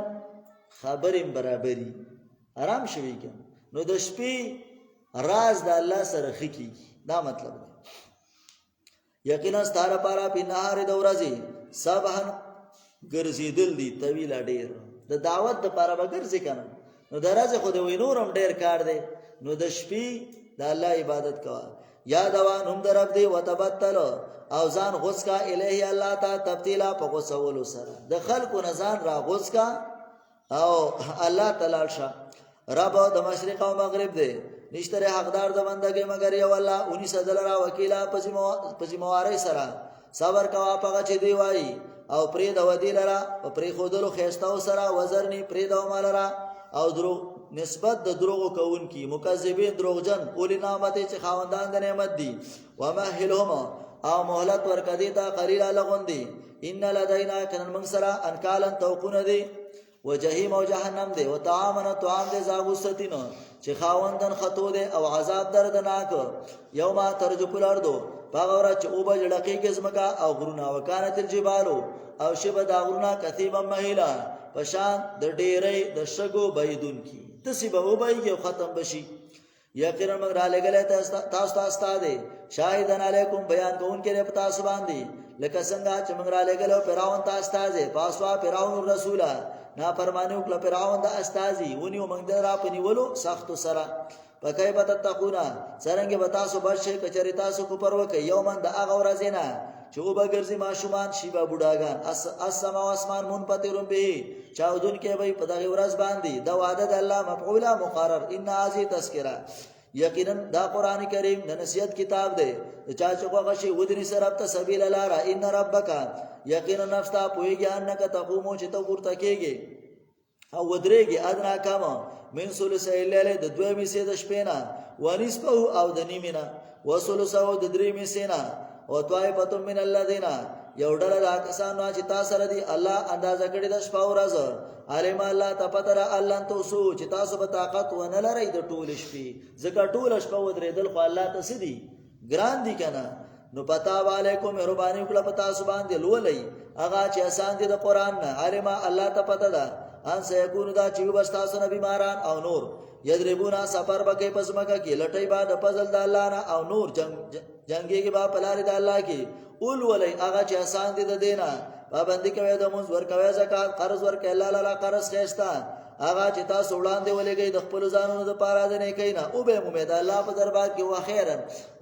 خبرې برابرۍ آرام شوي کې نو د شپې راز د الله سره خکی دا مطلب دی یقینا ستاره پارا په نهار د ورځې سبحان ګرځیدل دي طویل ډیر د دعوت د پاره بګرځي کنه نو درازه خو د وینورم ډیر کار دی نو د شپې د الله عبادت کوا یا دوا نوم درب دی وتبتل او ځان غوس کا الہی الله تا تبتیلا په غوسولو سره د خلکو نزان را غوس کا او الله تعالی شه رب د مشرق او مغرب دی نشتره حقدار د بندګي مگر یو الله 19 را وکیلا پزمواري سره صبر کوا پغه چې دی وای او پرې د ودی لرا او پرې خودلو خيستاو سره وزرني پرې د مالرا او درو نسبت د دروغ کوون کی مکذبین دروغجن اولی نعمت چې خاوندان د نعمت دي ومهلهم او مهلت ورکدي تا قلیل لغوندي ان لدینا کن من سرا انکالن توقون دي وجهیم او جهنم دي وطعامن طعام دي زاغوستین چې خاوندن خطو دي او عذاب دردناک یوم ترجف الارض باغورا چې او بجړکی کزمکا او غرونا وکانت الجبالو او شبه دا غرونا کثیبا مهیلا پشان د ډیرې د شګو بيدون کی تسی به وبایږي ختم بشي یقینا موږ را لګلې تاسو استاد شاهدان علیکم بیان کوونکې په تاسو باندې لکه څنګه چې موږ را لګلو پیراون تاسو استاد پاسوا پیراون رسولا نا فرمانه وکړه پیراون د استازي ونیو موږ درا پنیولو سخت سره پکای به تتقونا څنګه به تاسو بشه کچری تاسو کو پرو کوي یومن د هغه ورځې نه چې وبګرځي ماشومان شیبا بوډاګان اسما اسمان منفطرون به چاودون کې به په دغه ورځ باندې دا وعده د الله مفعوله مقرر ان هذه تذکرہ یقینا دا قران کریم د نصیحت کتاب دی چا چې غوښي ودنی سراب ته سبیل لاره ان ربک یقینا نفسا پویږي انک تقومو چې ته ورته کېږي او ودرېږي ادنا کما من ثلث الليل د دوه میسه د شپې نه ونسبه او د نیمه نه وثلثه د درې میسه نه او طائفه من الذين یو ډله راکسانو چې تاسو سره دي الله اندازه کړی د شپه او ورځ علم الله تپتر الله تاسو چې تاسو په طاقت ونه لرئ د ټول شپې ځکه ټول شپه ودرېدل خو الله تاسو دي ګران دي کنه نو پتا علیکم مهرباني وکړه پتا سو باندې لولای هغه چې آسان دي د قران نه علم الله تپتر ان سيكون دا چې وبستا سن بیماران او نور یضربونا سفر بکې پسمکه کې لټي با د فضل د الله نه او نور جنگي کې با پلار د الله کې اول ولي هغه چې آسان دي د دینه پابندي کوي د مونږ ور کوي زکات قرض ور کوي الله لاله قرض خېستا هغه چې تاسو وړاندې ولګي د خپل ځانونو د پاره د نه کینا او به امید الله په دربار کې واخیرا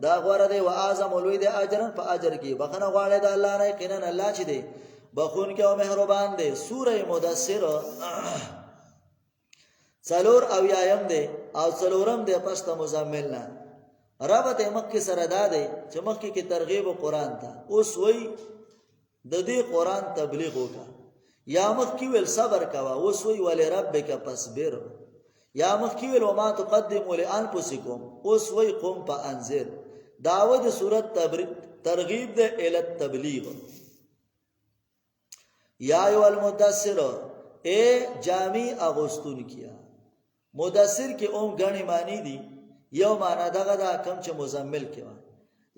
دا غوړه دی او اعظم ولوی دی اجرن په اجر کې بخنه غواړي د الله نه یقینا الله چې دی بخون کې او مهربان دی سوره مدثر څلور او یایم دی او څلورم دی پس ته مزمل نه رابطه مکه سره دا دی چې مکه کې ترغیب قرآن ته اوس وای د دې قرآن تبلیغ وکړه یا مخ کی ویل صبر کوا اوس وی ول ربک فاصبر یا مخ کی ویل وما تقدموا لانفسکم اوس وی قم فانذر دعوت صورت ترغیب ده ال التبلیغ یا ایو المدثر اے جامی اغوستون کیا مدثر کی اوم غنی معنی دی یو معنی دغه دا کم چې مزمل کوا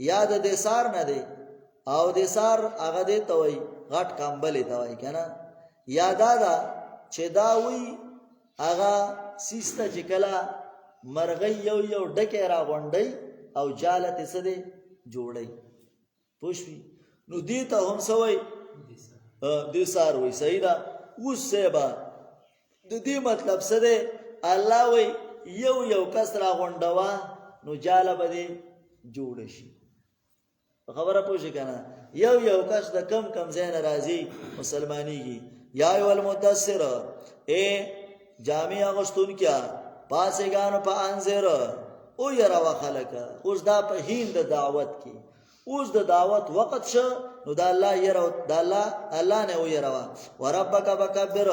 یاد د سار نه دی او د سار هغه دی توي غټ کمبلې توي کنه یادا دا چې دا وی هغه سیسته چې کله مرغۍ یو ډکه را غونډي او جالت سده جوړي پوښوي نو دې ته هم سوي دې سار وی سیدا اوس سبا د دې مطلب سده الله وی یو کس را غونډوا نو جاله بده جوړ شي خبره پوښی کنه یو کس د کم زین راضی مسلمانیږي یا ایو المدثر اے جامع اغشتون کیا پاسگان پا انذر او یروا خلق اوس دا په هین د دعوت کی اوس د دعوت وقت شو نو دا الله یرو دا الله نه او یروا وربک فکبر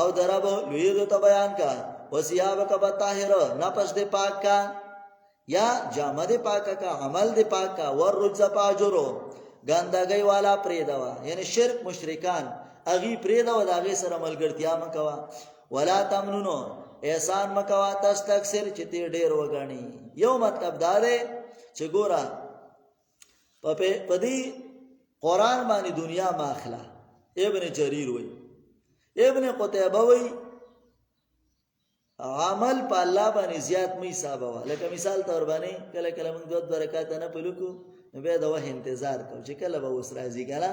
او درب لوی ته بیان کا وسیابک بطاهر نفس دے پاک کا یا جامع دے پاک کا عمل دے پاک کا ور رجز پاجرو گندگی والا پریدوا یعنی شرک مشرکان اغي پریدا و داغه سره ملګرتیا مکوا ولا تمنونو احسان مکوا تستکثر چې تی ډیر وګانی یو مطلب دا دی چې ګورا پدی قران باندې دنیا ماخلا ابن جریر وای ابن قتيبه وای عمل په الله باندې زیات مې حساب وا لکه مثال تور باندې کله موږ دوه برکات نه پلوکو به دا وه انتظار کو چې کله به وس راځي ګلا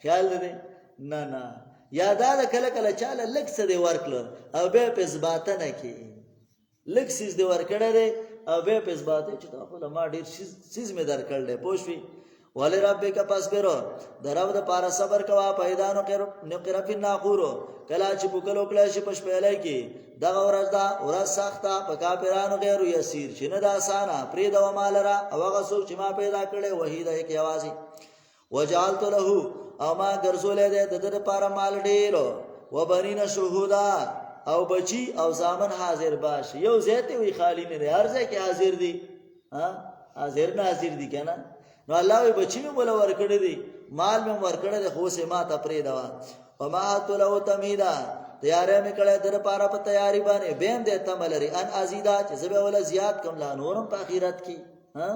خیال دې نه یادا کله چاله لک څه دی ورکل او به پزباته نه کی لک سیز دی ورکړه دی او به پزباته چې خپل ما ډیر سیز می درکړل پوښوي ول ربک فاصبر درو د پارا صبر کوا پیدانو نقر فی الناقور کلا چې بوکلو کلا شي پښ پیلای کی دغه ورځ دا ورځ سخته په کافرانو غیر یسیر چې نه دا اسانه پری د مالرا او هغه څوک چې ما پیدا کړي وحیده کی आवाज وجعلت له او ما ګرځولې ده د لپاره مال ډیرو وبنینا شهودا او بچی او زامن حاضر باش یو زیته وی خالی نه هر ځای کې حاضر دي ها حاضر نه حاضر دي کنه نو الله وی بچی مې مولا ورکړې دي مال مې ورکړې ده خو سه ما ته پرې دوا وما تلو تمیدا تیارې مې کړه در لپاره په تیاری باندې بین دې تملري ان ازیدا چې زبې ولا زیات کم لا نورم په اخرت کې ها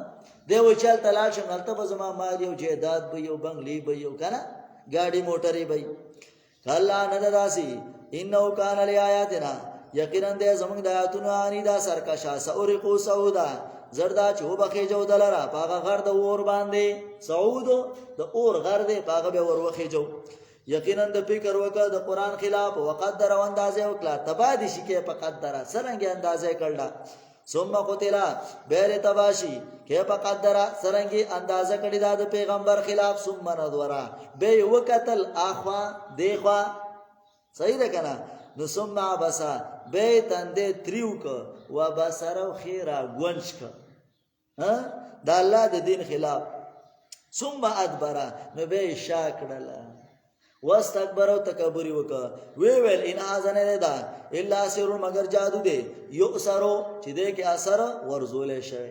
دیو چل تلاش ملته به زما مال یو جیداد به یو بنگلی به یو کنه گاڑی موټری به کلا نه داسي انه کان لیااتنا یقینا دې زمونږ د آیاتونو اني دا سرکشا سورقو سعودا زردا چوبخه جو دلرا پاغه غر د اور باندې سعود د اور غر دې پاغه به ور وخه جو یقینا د فکر وکړه د قران خلاف وقدر او اندازې وکړه تبادی شي کې په قدر سرنګ اندازې کړه ثم قتلا بیر تباشی کې په قدر سرنګي اندازه کړی دا د پیغمبر خلاف ثم نذورا به وکتل اخوا دیخوا صحیح ده کنه نو ثم بسا به تندې تریوک و بصرو خیره گونچک ها دا الله د دین خلاف ثم ادبر نو به شاکړل واستكبر تکبر وکا ویل ان اذن ده الا سر مگر جادو ده یؤسرو چې ده کې اثر ورزول شي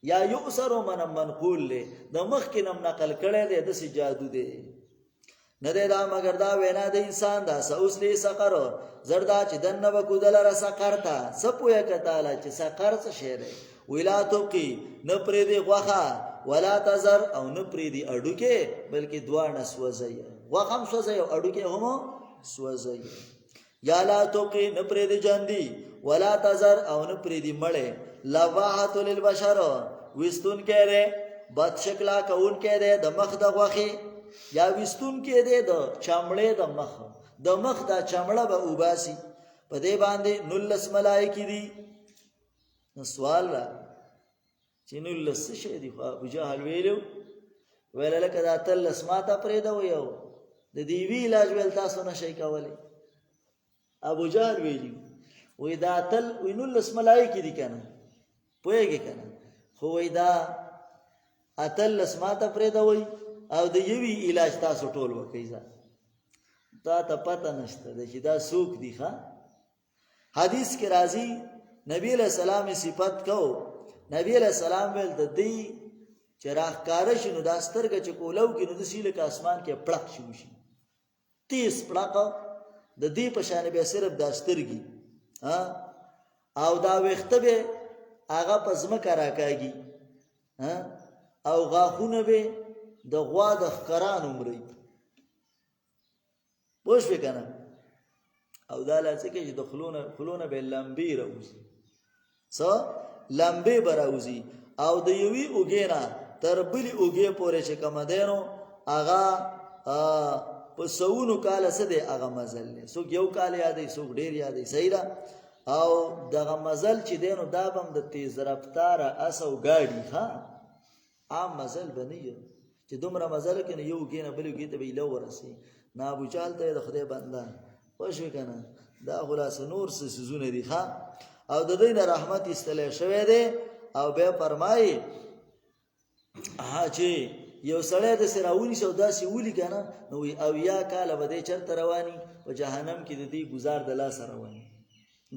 یا یؤسرو من منقول له د مخ کې نم نقل کړي ده د سي جادو ده نه ده دا مگر دا وینا د انسان دا سوسلی سقر زردا چې دنه وکودل را سقر تا سپویا کتاله چې سقر څه شی ده ویلا توقی نه پرې دی غوخه ولا تزر او نه پرې دی اډوکه بلکې دوا نسوځي وخم سوځي او اډوکه هم سوځي یا لا توقی نپرید جاندی ولا تذر او نپرید مړې لواحت للبشر وستون کې ده بد شکلا کون کې ده د مخ د غوخي یا وستون کې ده د چمړې د مخ د چمړه به وباسي په دې باندې نلس ملائکی دي. نو سوال را چې نلس څه دي؟ خو ابو جهل ویلو ویل لکه دا تل اسماته پرې دا ویو د دې وی علاج ول تاسو نشئ کولای. ابو جهل ویلی وې دا تل وینلس ملائکی دي کنه پوهیږي کنه خو وې دا اتل اسماته پرې دا وی او د یوی علاج تاسو ټول وکړئ دا ته پته نشته چې دا سوق دي. ښا حدیث کې راځي نبی علیہ السلام صفت کو نبی علیہ السلام ول د دې چراغ کار شنو دا سترګه چې کولو کې نو د سیله کا اسمان کې پړق شي تیز پړق د دې په شان به صرف د سترګي او دا وخته به هغه پزمکه راکاږي او غاخونه به د غوا د خکران عمرې پوښ وکنه او دا لاسه کې د خلونه به لمبي راوځي لمبي براوځي او د یوې اوګینا تر بلی اوګې پورې چې کوم دینو هغه په سونو کال سده هغه مزل نه سو یو کال یادې سو ډیر یادې صحیح را او دغه مزل چې دینو دا بم د تیز رفتار اسو گاډي ها عام مزل بنیو چې دومره مزل کې یو ګینه بل ګیته به لو ورسي نا ابو جهل ته د خدای بنده پښې کنه دا خلاص نور څه سيزونه دي ها او د دین رحمت استله شوه دي او به فرمایي چې یو سړی د سراونی شو داسې ولي کنه نو او یا کاله بده چرته رواني او جهنم کې د دې گزار د لاس رواني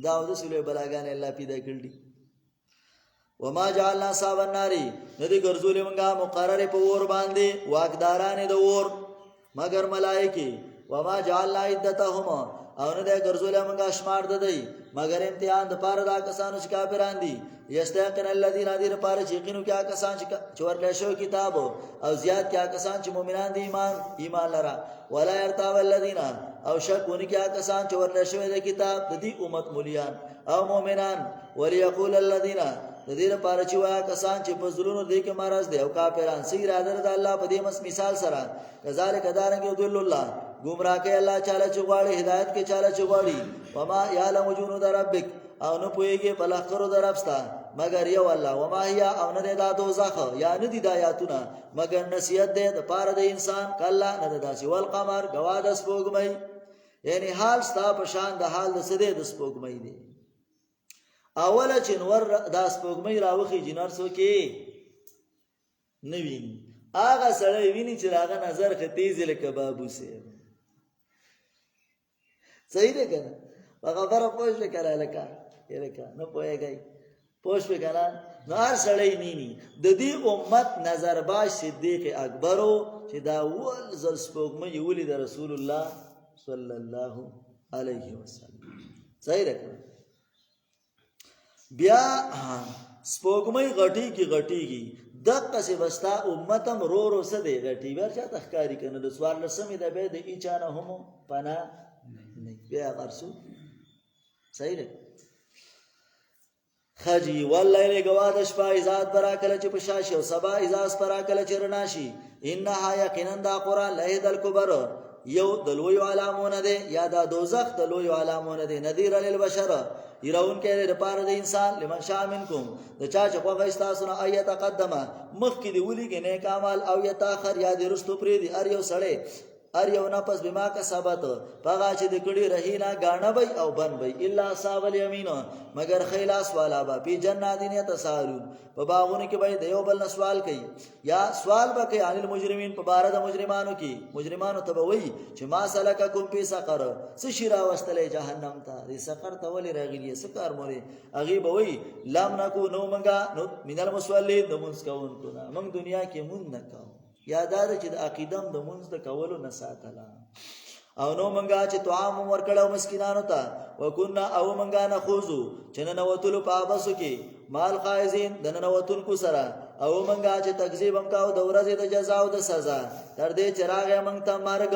دا د سولې بلاګان الله پیدا کړی. وما جعلنا صاحب النار ندی ګرځولې مونږه مقرره په ور باندې واقداران د ور مگر ملائکه وما جعلنا عدتهم او نه د ګرځولې مونږه شمار د دی مگر امتحان د پاره دا کسانو چې کافران دي یستقن الذين ادیر پاره چې یقینو کیا کسان چې ورکړل شو کتاب او زیات کیا کسان چې مؤمنان دي ایمان لرا ولا يرتاب الذين او شک ونی کیا کسان چې ورکړل شو د کتاب د دې امت مولیان او مؤمنان وليقول الذين د دې لپاره چې وا کسان چې په زړونو دې کې مرز دي او کافران سي اراده د الله په دې مثال سره کذالک دارنګ یذل الله گمراه کوي الله چاله چغواړي هدایت کې چاله چغواړي وما يعلم جنود ربک او نه پويږي په لخرو درپستا مگر یو الله وما هي او نه د دوزخ یا نه دي د آیاتونه مگر نصیحت ده د پاره د انسان کله نه داسي ول قمر گواد سپوږمۍ یعنی حال ستا په شان د حال د سده د سپوږمۍ دی اوله چې نور د سپوږمۍ راوخي جنار سو کې نوین هغه سره ویني چې هغه نظر ختیز لکه بابو سي صحیح ده کنه خبره پوښ وکړه لکه نه پوهیږي پوښ وکړه نو هر سړی نینی د دې امت نظر باش صدیق اکبرو چې دا ول زل سپوږمۍ ولید رسول الله صلی الله علیه وسلم صحیح ده بیا سپوږمۍ غټیږي دغه څه وستا امتم رو سده غټي ورچا تخکاری کنه د سوار لسمې د به د ایچانه هم پنا نه بیا غرسو صحیح ده خجی واللیل گواد شپا ازاد برا کله چې پشاشي او سبا ازاز برا کله چې رناشي انها یقینا دا قران لهد الکبر یو دلوی علامونه ده یا دا دوزخ دلوی علامونه ده نذیر للبشر يرون کې د پاره د انسان لمن شاء منکم د چا چې خو غیستاسو نه ایت تقدمه مخکې دی ولي کې نیک اعمال او یتاخر یا د رستو پری دی ار یو سړی ار یو نه پس بما کا ثابت پغا چې د کړي رهینا غاڼه بي او بن بي الا صاحب اليمين مگر خیلاس والا با پی جناتین تسالون په باغونو کې به دیو بل سوال کوي یا سوال به کوي ان المجرمین په بار د مجرمانو کې مجرمانو ته وایي چې ما سلککم فی سقر سشرا واستلې جهنم ته دې سقر ته ولې راغلی سکار موري اغي به وایي لام نکو نو منګه نو مینل مسولین د مونږ کوونکو نه موږ دنیا کې مونږ نه کوو یادار چې د عقیدم د مونږ د کولو نه ساتلا او نو منګه چې طعام ورکړو مسکینانو ته وکنا او منګه نه خوزو چې نه وتلو پابسو کې مال خایزین د نه وتل کو سره او منګه چې تکذیب هم کاو د ورځې د جزا او د سزا تر دې چراغ منګ ته مرګ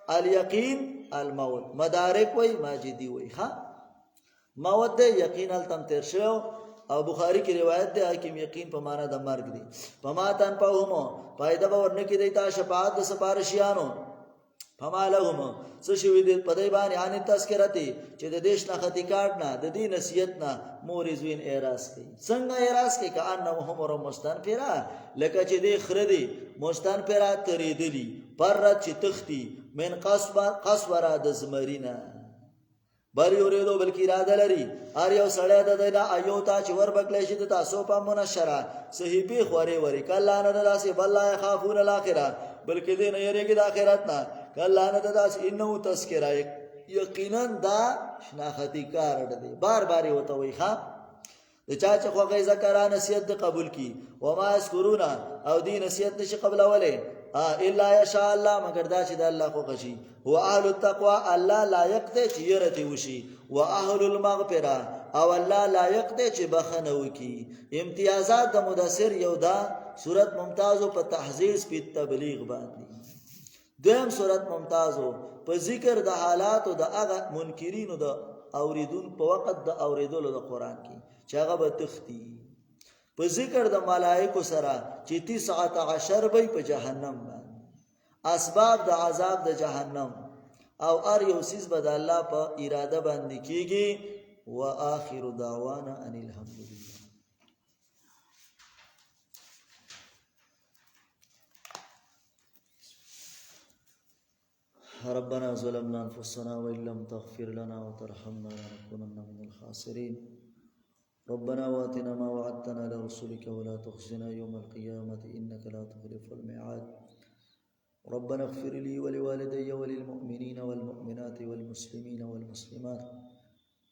الیقین الموت مدارک وای ماجدی وای ها موت ده یقین التم تیر شو او بخاری کی روایت ده حکیم یقین په معنا د مرګ دی پما تن پهمو پایدا باور نکی دیتا شفاعت د سپارشیانو فما لهم څه شوی د پدای باندې ان تذکرتی چې د دیش نه ختی کارت نه د دې نصیحت نه مورزوین اعراض کوي څنګه اعراض کوي کأنه هم مستنفرا لکه چې د خردي مستنفرا تریدلی پر چې تختی من قصبره د زمرینا بری اوریدو بلکې اراده لري ار یو سړی د دینه ایو تا چې ور بکلی شي د تاسو په منشره صحیفه خوري وری کله نه داسې بل لا يخافون الاخره بلکې دې نه یریږي د آخرت نه کله نه داسې انه تذکرہ یقینا دا شناختی کار دی بار بار وته وي ښا د چا چې خوږی ذکر نصیحت قبول کی و ما اسکرون او دی نصیحت نشي قبل اوله الا یشاء الله مگر دا چې د الله خو غشي هو اهل التقوا الله لایق دی چې يرته وشي و اهل المغفره او الله لایق دی چې بخنه وکي امتیازات د مدثر یو دا صورت ممتازو په تحذير په تبلیغ باندې دیم صورت ممتازو په ذکر د حالات او د هغه منکرینو د اوریدون په وخت د اوریدلو د قران کې چې هغه به تختی په ذکر د ملائکه سره چې 19 به په جهنم باندې اسباب د عذاب د جهنم او ار یو سیس به د الله په اراده باندې کیږي واخر دعوانا ان الحمد لله ربنا ظلمنا انفسنا وان لم تغفر لنا وترحمنا لنكونن من الخاسرين ربنا واتنا ما وعدتنا على رسلك ولا تخزنا يوم القيامة إنك لا تخلف الميعاد ربنا اغفر لي ولوالدي وللمؤمنين والمؤمنات والمسلمين والمسلمات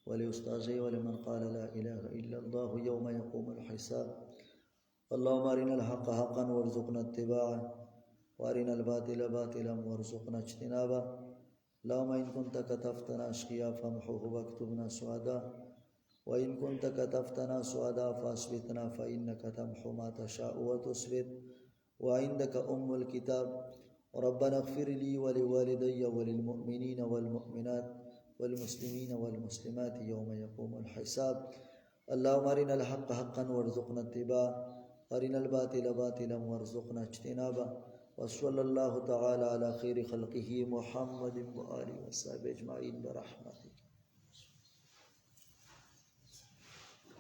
ولأستاذي ولمن قال لا إله إلا الله يوم يقوم الحساب اللهم أرنا الحق حقا وارزقنا اتباعه وارنا الباطل باطلا وارزقنا اجتنابه اللهم إن كنت كتفتنا أشقيا فامحوه واكتبنا سعداء وإن كنت كتفتنا سعداء فأثبتنا فإنك تمحو ما تشاء وتثبت وعندك الكتاب ربنا اغفر لي ولوالدي وللمؤمنين والمؤمنات والمسلمين والمسلمات يوم يقوم الحساب اللهم أرنا الحق حقا وارزقنا اتباعه أرنا الباطل باطلا وارزقنا اجتنابه وصلى الله تعالى على خير خلقه محمد وآله وصحبه أجمعين برحمته